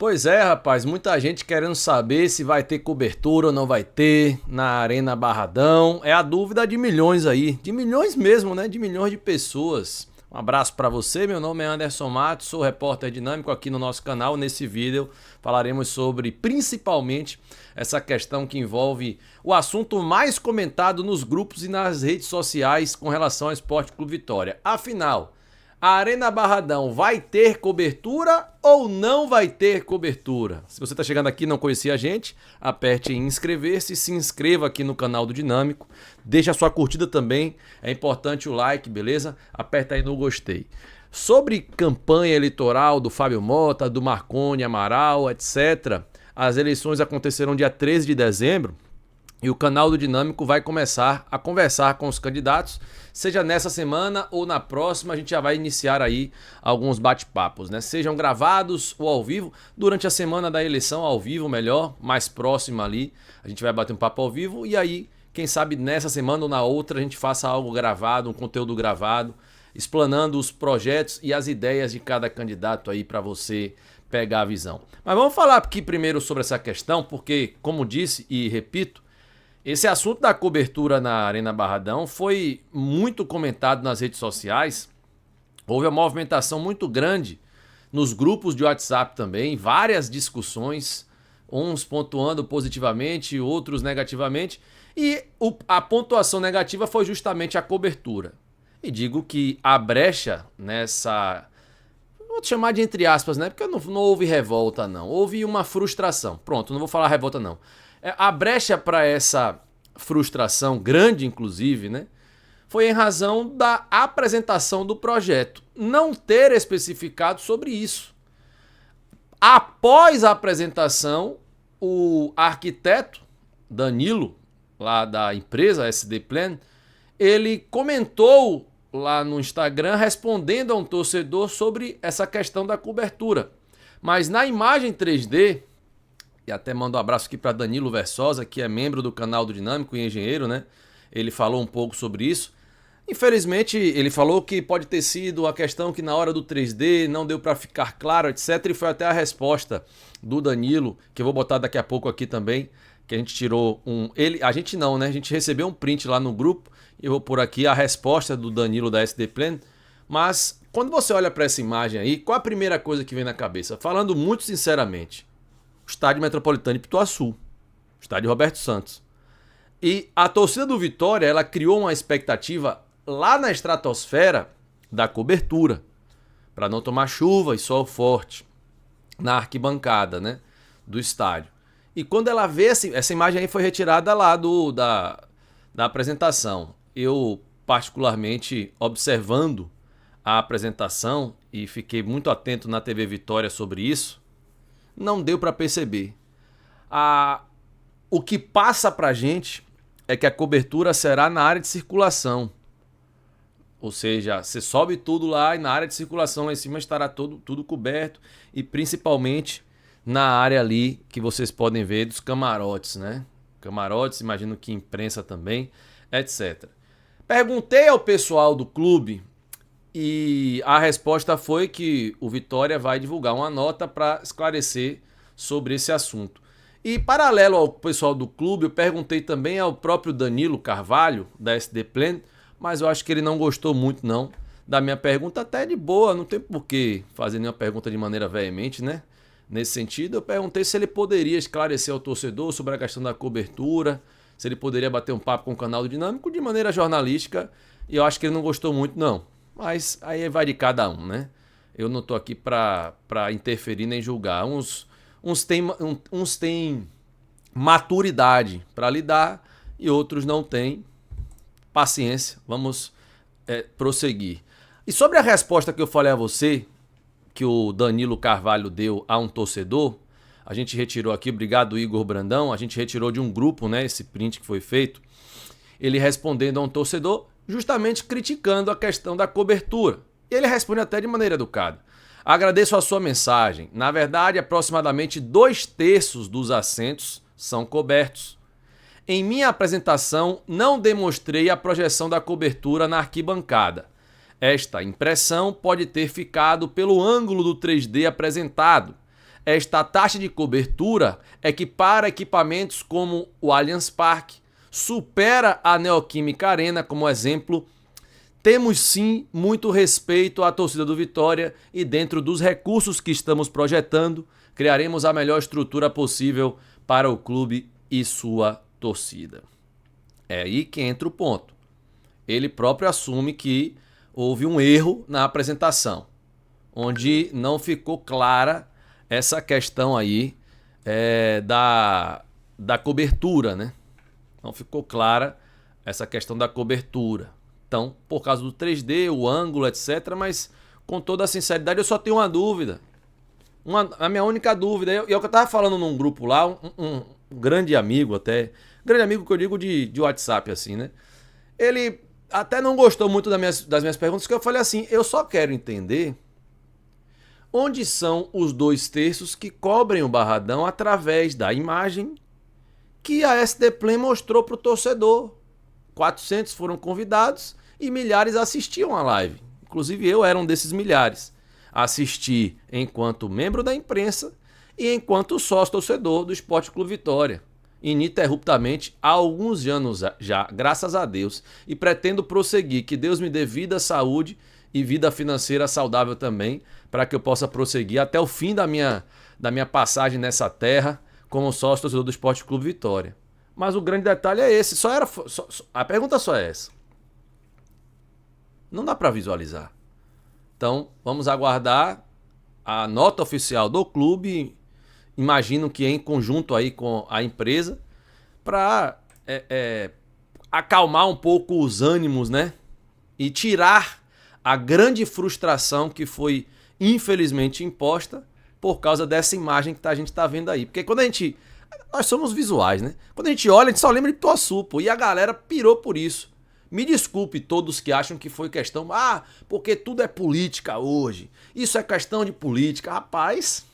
Pois é, rapaz, muita gente querendo saber se vai ter cobertura ou não vai ter na Arena Barradão. É a dúvida de milhões aí, de milhões mesmo, né? De milhões de pessoas. Um abraço pra você, meu nome é Anderson Matos, sou repórter dinâmico aqui no nosso canal. Nesse vídeo falaremos sobre principalmente essa questão que envolve o assunto mais comentado nos grupos e nas redes sociais com relação ao Esporte Clube Vitória. Afinal, a Arena Barradão vai ter cobertura ou não vai ter cobertura? Se você está chegando aqui e não conhecia a gente, aperte em inscrever-se, se inscreva aqui no canal do Dinâmico, deixa a sua curtida também, é importante o like, beleza? Aperta aí no gostei. Sobre campanha eleitoral do Fábio Mota, do Marconi, Amaral, etc., as eleições acontecerão dia 13 de dezembro, e o canal do Dinâmico vai começar a conversar com os candidatos, seja nessa semana ou na próxima. A gente já vai iniciar aí alguns bate-papos, né? Sejam gravados ou ao vivo, durante a semana da eleição ao vivo, melhor, mais próxima ali, a gente vai bater um papo ao vivo e aí, quem sabe nessa semana ou na outra a gente faça algo gravado, um conteúdo gravado, explanando os projetos e as ideias de cada candidato aí para você pegar a visão. Mas vamos falar aqui primeiro sobre essa questão, porque, como disse e repito, esse assunto da cobertura na Arena Barradão foi muito comentado nas redes sociais. Houve uma movimentação muito grande nos grupos de WhatsApp também, várias discussões, uns pontuando positivamente, outros negativamente, e a pontuação negativa foi justamente a cobertura. E digo que a brecha nessa, vou chamar de entre aspas, né? Porque não houve revolta, não. Houve uma frustração. Pronto, não vou falar revolta, não. A brecha para essa frustração, grande inclusive, né, foi em razão da apresentação do projeto, não ter especificado sobre isso. Após a apresentação, o arquiteto Danilo, lá da empresa SD Plan, ele comentou lá no Instagram respondendo a um torcedor sobre essa questão da cobertura. Mas na imagem 3D, e até mando um abraço aqui para Danilo Versosa, que é membro do canal do Dinâmico e engenheiro, né? Ele falou um pouco sobre isso. Infelizmente, ele falou que pode ter sido a questão que na hora do 3D não deu para ficar claro, etc. E foi até a resposta do Danilo, que eu vou botar daqui a pouco aqui também, que a gente tirou a gente não, né? A gente recebeu um print lá no grupo, e eu vou pôr aqui a resposta do Danilo da SD Plan. Mas, quando você olha para essa imagem aí, qual a primeira coisa que vem na cabeça? Falando muito sinceramente, Estádio Metropolitano de Pituaçu, Estádio Roberto Santos. E a torcida do Vitória, ela criou uma expectativa lá na estratosfera da cobertura, para não tomar chuva e sol forte na arquibancada, né, do estádio. E quando ela vê essa imagem aí foi retirada lá da apresentação. Eu, particularmente, observando a apresentação e fiquei muito atento na TV Vitória sobre isso, não deu para perceber. O que passa para a gente é que a cobertura será na área de circulação. Ou seja, você sobe tudo lá e na área de circulação lá em cima estará tudo coberto. E principalmente na área ali que vocês podem ver dos camarotes, né? Camarotes, imagino que imprensa também, etc. Perguntei ao pessoal do clube e a resposta foi que o Vitória vai divulgar uma nota para esclarecer sobre esse assunto. E paralelo ao pessoal do clube, eu perguntei também ao próprio Danilo Carvalho, da SD Plan, mas eu acho que ele não gostou muito não da minha pergunta, até de boa, não tem por que fazer nenhuma pergunta de maneira veemente, né? Nesse sentido, eu perguntei se ele poderia esclarecer ao torcedor sobre a questão da cobertura, se ele poderia bater um papo com o canal do Dinâmico de maneira jornalística, e eu acho que ele não gostou muito não. Mas aí vai de cada um, né? Eu não tô aqui para interferir nem julgar. Uns têm maturidade para lidar e outros não têm. Paciência, vamos prosseguir. E sobre a resposta que eu falei a você, que o Danilo Carvalho deu a um torcedor, a gente retirou aqui, obrigado Igor Brandão, a gente retirou de um grupo, né, esse print que foi feito, ele respondendo a um torcedor, justamente criticando a questão da cobertura. E ele responde até de maneira educada. Agradeço a sua mensagem. Na verdade, aproximadamente 2/3 dos assentos são cobertos. Em minha apresentação, não demonstrei a projeção da cobertura na arquibancada. Esta impressão pode ter ficado pelo ângulo do 3D apresentado. esta taxa de cobertura é que para equipamentos como o Allianz Parque supera a Neoquímica Arena como exemplo. Temos sim muito respeito à torcida do Vitória e dentro dos recursos que estamos projetando, criaremos a melhor estrutura possível para o clube e sua torcida. É aí que entra o ponto. Ele próprio assume que houve um erro na apresentação, onde não ficou clara essa questão aí da cobertura, né? Não ficou clara essa questão da cobertura. Então, por causa do 3D, o ângulo, etc. Mas, com toda a sinceridade, eu só tenho uma dúvida. A minha única dúvida. É o que eu estava falando num grupo lá, um grande amigo até. Grande amigo que eu digo de WhatsApp, assim, né? Ele até não gostou muito das minhas perguntas, que eu falei assim, eu só quero entender onde são os 2/3 que cobrem o Barradão através da imagem que a SD Play mostrou para o torcedor. 400 foram convidados e milhares assistiam a live. Inclusive eu era um desses milhares. Assisti enquanto membro da imprensa e enquanto sócio torcedor do Esporte Clube Vitória. Ininterruptamente há alguns anos já, graças a Deus. E pretendo prosseguir. Que Deus me dê vida, saúde e vida financeira saudável também, para que eu possa prosseguir até o fim da minha passagem nessa terra como sócio torcedor do Esporte Clube Vitória. Mas o grande detalhe é esse. A pergunta só é essa. Não dá para visualizar. Então, vamos aguardar a nota oficial do clube. Imagino que em conjunto aí com a empresa, para acalmar um pouco os ânimos, né? E tirar a grande frustração que foi infelizmente imposta por causa dessa imagem que a gente está vendo aí. Porque quando nós somos visuais, né? Quando a gente olha, a gente só lembra de Ituaçu, pô. E a galera pirou por isso. Me desculpe todos que acham que foi questão... porque tudo é política hoje. Isso é questão de política. Rapaz,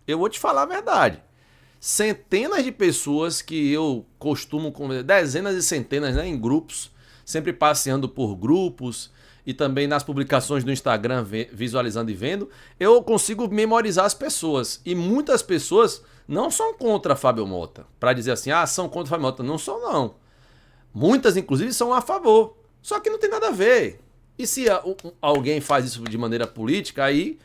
eu vou te falar a verdade. Centenas de pessoas que eu costumo... Dezenas e centenas, né? Em grupos. Sempre passeando por grupos. E também nas publicações do Instagram, visualizando e vendo. Eu consigo memorizar as pessoas. E muitas pessoas... não são contra Fábio Mota. Para dizer assim, são contra Fábio Mota. Não são, não. Muitas, inclusive, são a favor. Só que não tem nada a ver. E se alguém faz isso de maneira política, aí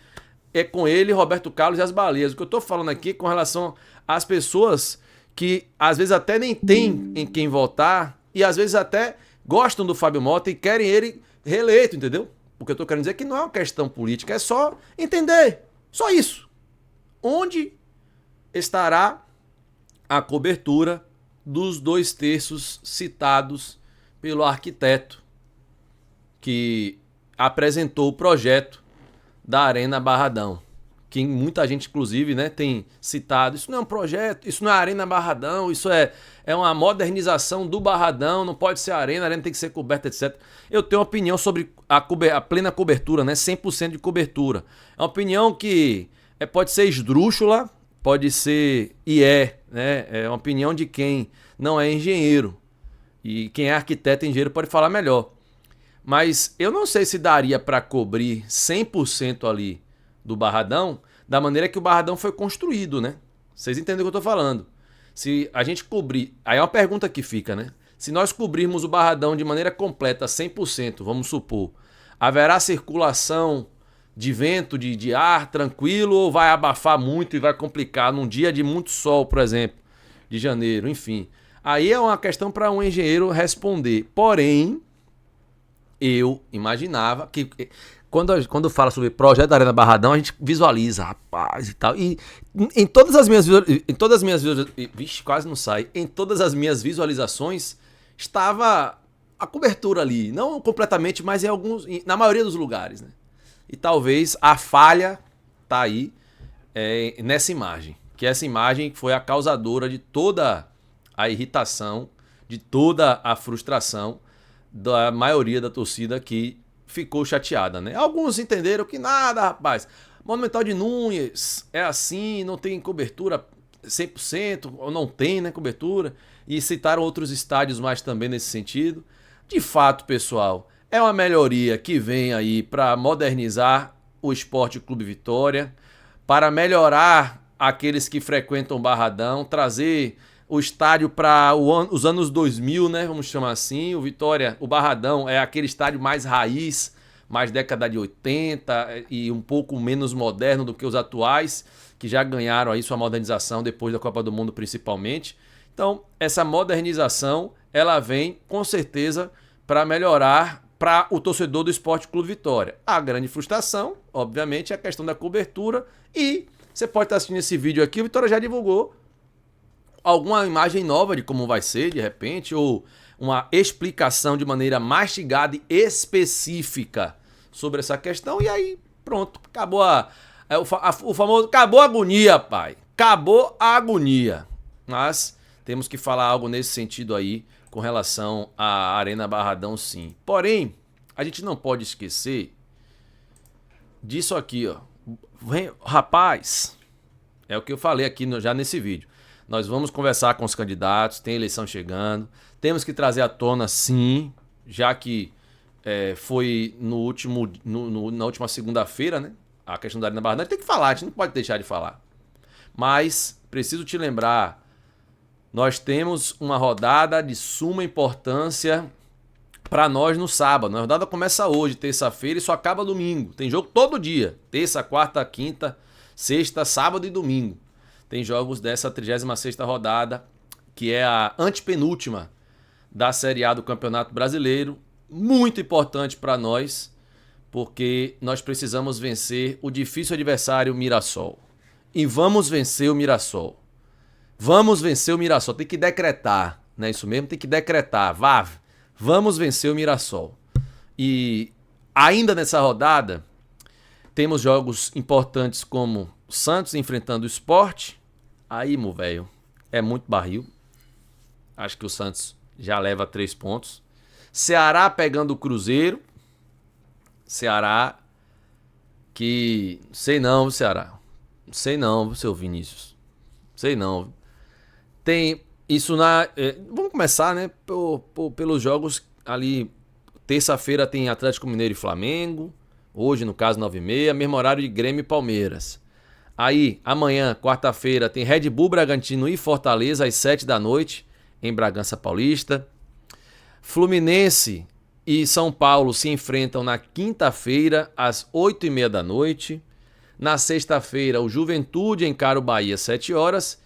é com ele, Roberto Carlos e as baleias. O que eu estou falando aqui é com relação às pessoas que às vezes até nem tem em quem votar e às vezes até gostam do Fábio Mota e querem ele reeleito, entendeu? O que eu estou querendo dizer é que não é uma questão política, é só entender. Só isso. Onde estará a cobertura dos 2/3 citados pelo arquiteto que apresentou o projeto da Arena Barradão, que muita gente inclusive, né, tem citado, isso não é um projeto, isso não é Arena Barradão, isso é uma modernização do Barradão, não pode ser a arena tem que ser coberta, etc. Eu tenho uma opinião sobre a plena cobertura, né, 100% de cobertura. É uma opinião que pode ser esdrúxula, pode ser né? É uma opinião de quem não é engenheiro. E quem é arquiteto e engenheiro pode falar melhor. Mas eu não sei se daria para cobrir 100% ali do Barradão da maneira que o Barradão foi construído, né? Vocês entendem o que eu tô falando. Se a gente cobrir... Aí é uma pergunta que fica, né? Se nós cobrirmos o Barradão de maneira completa, 100%, vamos supor, haverá circulação de vento, de ar tranquilo, ou vai abafar muito e vai complicar num dia de muito sol, por exemplo, de janeiro, enfim. Aí é uma questão para um engenheiro responder. Porém, eu imaginava que quando fala sobre projeto da Arena Barradão, a gente visualiza, rapaz, e tal. E em todas as minhas vixe, quase não sai. Em todas as minhas visualizações estava a cobertura ali, não completamente, mas na maioria dos lugares, né? E talvez a falha tá aí nessa imagem. Que essa imagem foi a causadora de toda a irritação, de toda a frustração da maioria da torcida que ficou chateada, né? Alguns entenderam que nada, rapaz. Monumental de Núñez é assim, não tem cobertura 100%, ou não tem, né, cobertura. E citaram outros estádios mais também nesse sentido. De fato, pessoal, é uma melhoria que vem aí para modernizar o Esporte Clube Vitória, para melhorar aqueles que frequentam o Barradão, trazer o estádio para os anos 2000, né? Vamos chamar assim. O Vitória, o Barradão é aquele estádio mais raiz, mais década de 80 e um pouco menos moderno do que os atuais, que já ganharam aí sua modernização depois da Copa do Mundo principalmente. Então, essa modernização, ela vem com certeza para melhorar para o torcedor do Sport Clube Vitória. A grande frustração, obviamente, é a questão da cobertura e você pode estar assistindo esse vídeo aqui, o Vitória já divulgou alguma imagem nova de como vai ser, de repente, ou uma explicação de maneira mastigada e específica sobre essa questão, e aí, pronto, acabou o famoso, acabou a agonia, pai. Acabou a agonia. Mas temos que falar algo nesse sentido aí, com relação à Arena Barradão, sim. Porém, a gente não pode esquecer disso aqui, ó. Rapaz, é o que eu falei aqui já nesse vídeo. Nós vamos conversar com os candidatos, tem eleição chegando, temos que trazer à tona, sim, já que foi na última segunda-feira, né? A questão da Arena Barradão, a gente tem que falar, a gente não pode deixar de falar. Mas preciso te lembrar, nós temos uma rodada de suma importância para nós no sábado. A rodada começa hoje, terça-feira, e só acaba domingo. Tem jogo todo dia, terça, quarta, quinta, sexta, sábado e domingo. Tem jogos dessa 36ª rodada, que é a antepenúltima da Série A do Campeonato Brasileiro. Muito importante para nós, porque nós precisamos vencer o difícil adversário Mirassol. E vamos vencer o Mirassol. Vamos vencer o Mirassol. Tem que decretar, não é isso mesmo? Tem que decretar. Vamos vencer o Mirassol. E ainda nessa rodada, temos jogos importantes como Santos enfrentando o Sport. Aí, meu velho, é muito barril. Acho que o Santos já leva 3 pontos. Ceará pegando o Cruzeiro. Ceará que... Sei não, Ceará. Sei não, seu Vinícius. Sei não. Tem isso na... vamos começar, né? Pelos jogos ali. Terça-feira tem Atlético Mineiro e Flamengo. Hoje, no caso, 9h30. Mesmo horário de Grêmio e Palmeiras. Aí, amanhã, quarta-feira, tem Red Bull, Bragantino e Fortaleza às 7 da noite, em Bragança Paulista. Fluminense e São Paulo se enfrentam na quinta-feira, às 8h30 da noite. Na sexta-feira, o Juventude encara o Bahia às 7 horas.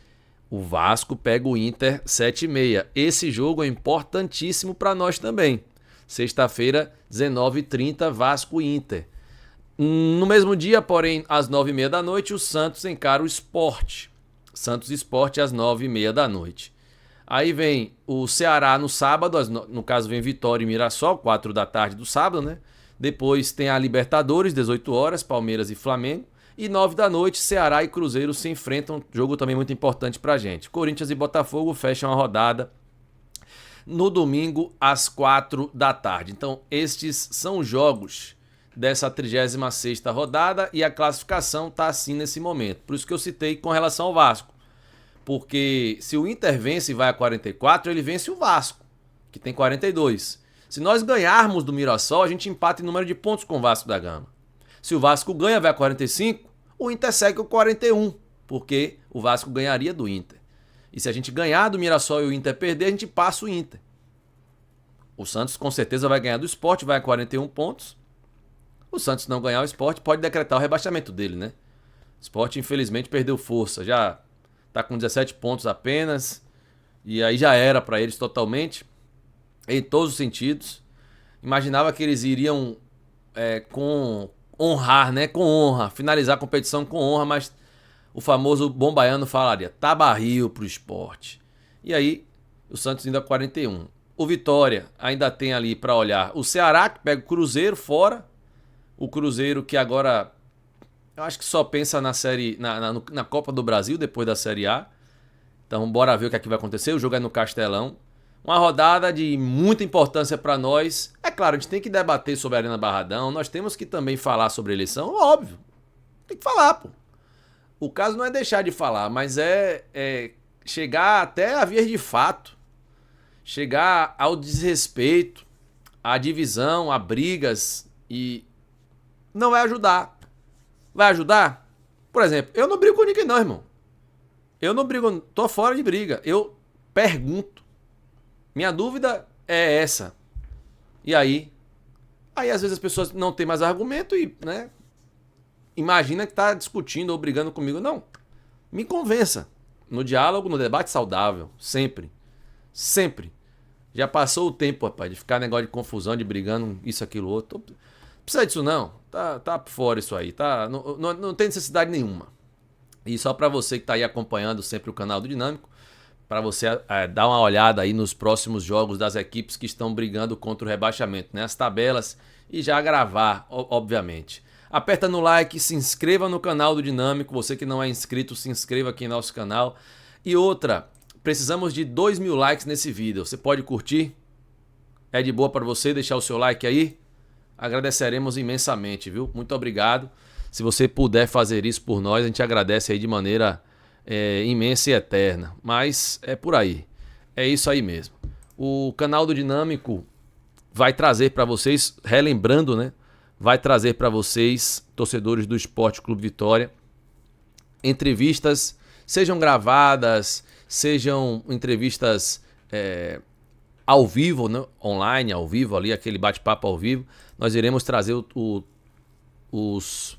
O Vasco pega o Inter 7h30. Esse jogo é importantíssimo para nós também. Sexta-feira, 19h30, Vasco e Inter. No mesmo dia, porém, às 9h30 da noite, o Santos encara o Sport. Santos Sport às 9h30 da noite. Aí vem o Ceará no sábado, no caso vem Vitória e Mirassol, 4 da tarde do sábado, né? Depois tem a Libertadores, 18 horas, Palmeiras e Flamengo. E 9 da noite, Ceará e Cruzeiro se enfrentam, jogo também muito importante pra gente. Corinthians e Botafogo fecham a rodada no domingo às 4 da tarde. Então, estes são os jogos dessa 36ª rodada e a classificação tá assim nesse momento. Por isso que eu citei com relação ao Vasco. Porque se o Inter vence e vai a 44, ele vence o Vasco, que tem 42. Se nós ganharmos do Mirassol, a gente empata em número de pontos com o Vasco da Gama. Se o Vasco ganha, vai a 45, o Inter segue o 41, porque o Vasco ganharia do Inter. E se a gente ganhar do Mirassol e o Inter perder, a gente passa o Inter. O Santos com certeza vai ganhar do Sport, vai a 41 pontos. O Santos não ganhar o Sport, pode decretar o rebaixamento dele, né? O Sport, infelizmente, perdeu força. Já tá com 17 pontos apenas. E aí já era para eles totalmente. Em todos os sentidos. Imaginava que eles iriam honrar, né? Com honra. Finalizar a competição com honra, mas o famoso bom baiano falaria, tá barril pro Sport. E aí, o Santos indo a 41. O Vitória ainda tem ali para olhar o Ceará, que pega o Cruzeiro fora. O Cruzeiro que agora, eu acho que só pensa na Copa do Brasil depois da Série A. Então bora ver o que aqui vai acontecer. O jogo é no Castelão. Uma rodada de muita importância para nós. É claro, a gente tem que debater sobre a Arena Barradão. Nós temos que também falar sobre a eleição. Óbvio. Tem que falar, pô. O caso não é deixar de falar, mas é chegar até a vias de fato. Chegar ao desrespeito, à divisão, a brigas e... não vai ajudar. Vai ajudar? Por exemplo, eu não brigo com ninguém não, irmão. Eu não brigo, tô fora de briga. Eu pergunto. Minha dúvida é essa. E aí? Aí às vezes as pessoas não têm mais argumento e, né, imagina que tá discutindo ou brigando comigo. Não. Me convença. No diálogo, no debate saudável. Sempre. Sempre. Já passou o tempo, rapaz, de ficar negócio de confusão, de brigando, isso, aquilo, outro. Não precisa disso não. Tá por fora isso aí. Tá, não tem necessidade nenhuma. E só para você que tá aí acompanhando sempre o canal do Dinâmico, para você dar uma olhada aí nos próximos jogos das equipes que estão brigando contra o rebaixamento, né? As tabelas e já gravar, obviamente. Aperta no like, se inscreva no canal do Dinâmico. Você que não é inscrito, se inscreva aqui no nosso canal. E outra, precisamos de 2.000 likes nesse vídeo. Você pode curtir? É de boa para você deixar o seu like aí? Agradeceremos imensamente, viu? Muito obrigado. Se você puder fazer isso por nós, a gente agradece aí de maneira imensa e eterna. Mas é por aí. É isso aí mesmo. O canal do Dinâmico vai trazer para vocês, relembrando, né? Vai trazer para vocês, torcedores do Esporte Clube Vitória, entrevistas, sejam gravadas, sejam entrevistas ao vivo, né? Online, ao vivo, ali, aquele bate-papo ao vivo. Nós iremos trazer os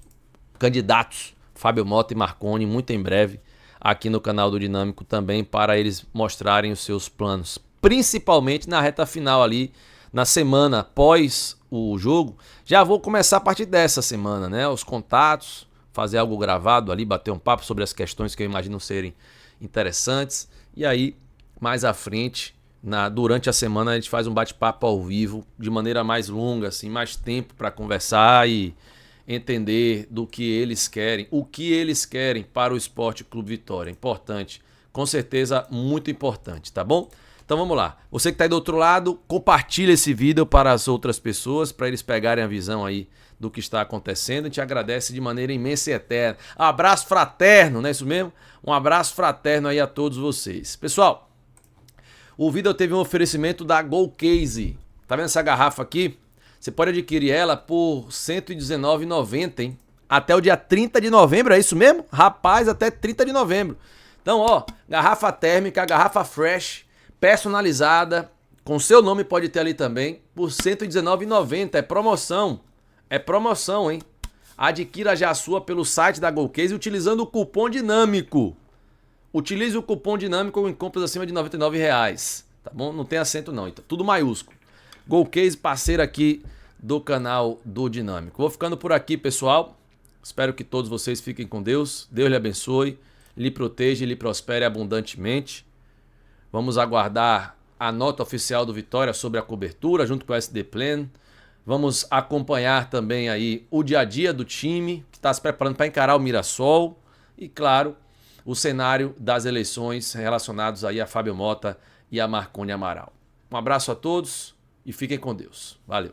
candidatos Fábio Mota e Marconi muito em breve aqui no canal do Dinâmico também, para eles mostrarem os seus planos, principalmente na reta final ali, na semana após o jogo. Já vou começar a partir dessa semana, né? Os contatos, fazer algo gravado ali, bater um papo sobre as questões que eu imagino serem interessantes. E aí, mais à frente, durante a semana, a gente faz um bate-papo ao vivo, de maneira mais longa, assim, mais tempo para conversar e entender do que eles querem, o que eles querem para o Esporte Clube Vitória. Importante, com certeza muito importante, tá bom? Então vamos lá. Você que está aí do outro lado, compartilha esse vídeo para as outras pessoas, para eles pegarem a visão aí do que está acontecendo. A gente agradece de maneira imensa e eterna. Abraço fraterno, não é isso mesmo? Um abraço fraterno aí a todos vocês. Pessoal, o vídeo teve um oferecimento da Gold Case. Tá vendo essa garrafa aqui? Você pode adquirir ela por R$ 119,90, hein? Até o dia 30 de novembro, é isso mesmo? Rapaz, até 30 de novembro. Então, ó, garrafa térmica, garrafa fresh, personalizada, com seu nome pode ter ali também, por R$ 119,90. É promoção. É promoção, hein? Adquira já a sua pelo site da Gold Case utilizando o cupom Dinâmico. Utilize o cupom Dinâmico em compras acima de R$ 99,00, tá bom? Não tem acento não, então, tudo maiúsculo. Gold Case, parceiro aqui do canal do Dinâmico. Vou ficando por aqui, pessoal. Espero que todos vocês fiquem com Deus. Deus lhe abençoe, lhe proteja e lhe prospere abundantemente. Vamos aguardar a nota oficial do Vitória sobre a cobertura, junto com o SD Plan. Vamos acompanhar também aí o dia a dia do time, que está se preparando para encarar o Mirassol. E, claro, o cenário das eleições relacionados aí a Fábio Mota e a Marconi Amaral. Um abraço a todos. E fiquem com Deus. Valeu.